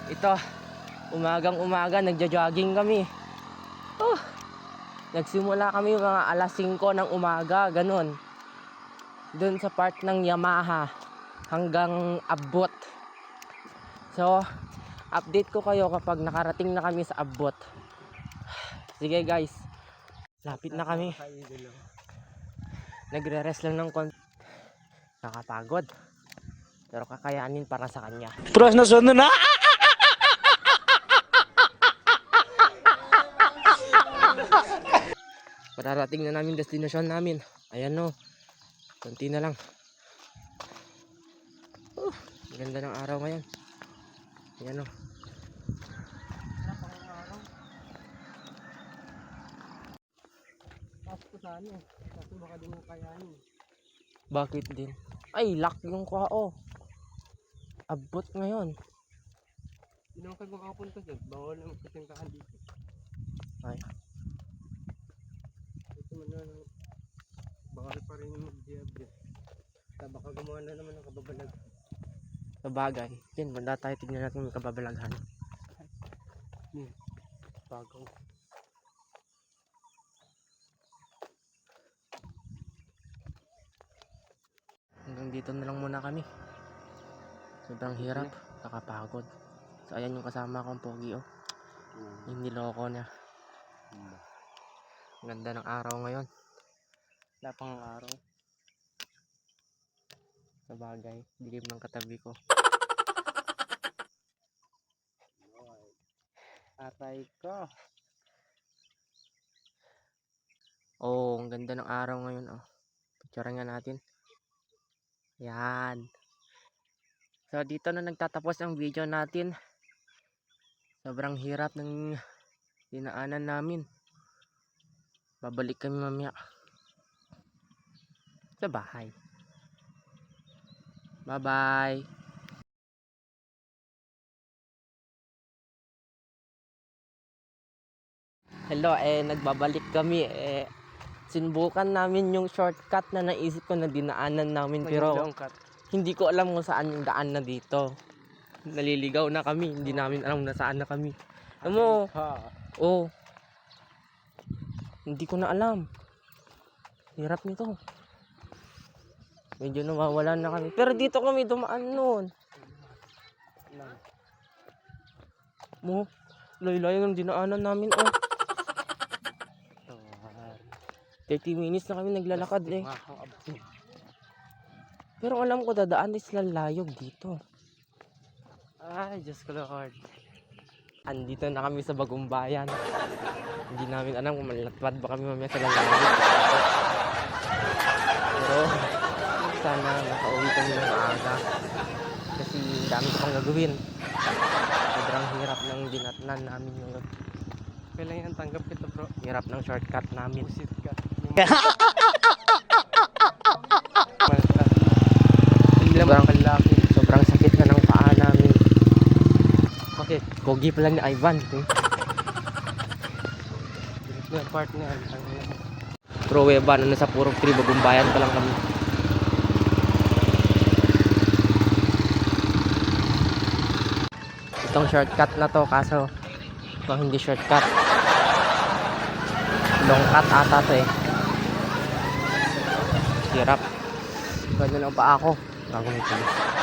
Ito, umagang umaga, nagja-jogging kami. Oh, nagsimula kami mga alas 5 ng umaga, ganun. Doon sa part ng Yamaha hanggang Abot. So, update ko kayo kapag nakarating na kami sa Abot. Sige guys, lapit na kami. Nagre-rest lang ng konti. Nakapagod. Pero kakayanin para sa kanya. Pras na sunod na! Mararating na namin destinasyon namin. Ayan no. Konti na lang. Ganda ng araw ngayon. Ayan no. Pasko sa ano. Kasi baka din mo kayanin. Bakit din? Ay, lock yung kwao. Abot ngayon. Hindi naman kayo makapunta dyan. Bawal naman katingkahan dito. Ay. Ito man na lang. Bawal pa rin yung mag-diab dyan. Baka gumawa na naman ng kababalag. Sa bagay. Yan, banda tayo tignan natin yung kababalaghan. Bagaw. Hanggang dito na lang muna kami. Sobrang hirap, nakapagod. So ayan yung kasama kong pogi oh. Yung niloko niya. Ganda ng araw ngayon. Wala pang araw. Sa bagay, dilim ng katabi ko. Atay ko. Oh, ang ganda ng araw ngayon oh. Picturean nga natin. Yan. So dito na nagtatapos ang video natin. Sobrang hirap ng dinaanan namin. Babalik kami mamaya sa bahay. Bye bye. Hello, nagbabalik kami. Sinubukan namin yung shortcut na naisip ko na dinaanan namin. Pero hindi ko alam kung saan yung daan na dito. Naliligaw na kami. Hindi namin alam na saan na kami. Alam mo, oh, hindi ko na alam. Hirap nito. Medyo nawawala na kami. Pero dito kami dumaan noon. Mo, layo-layo ng dinaanan namin oh. 30 minutes na kami naglalakad eh. Pero alam ko dadaan is lalayog dito. Ay, Diyos ko Lord. Andito na kami sa Bagong Bayan. Hindi namin alam kung malatwad ba kami mamaya sa lalayog. Pero sana makauwi kami ng maaga. Kasi dami ko pang gagawin. Sobrang hirap ng dinatnan namin ngayon. Kailan yan, tanggap kita bro. Hirap ng shortcut namin. Busit ka. Sobrang sakit na ng paa namin. Bakit? Pogi pa lang ni Ivan. Yung part na yan. Pruweba na nasa puro 3 Bagong Bayan pa lang kami. Itong shortcut na to kaso ito hindi shortcut. Long cut ata to eh. Hirap. Ganda ng paa ko. Bago may tulis.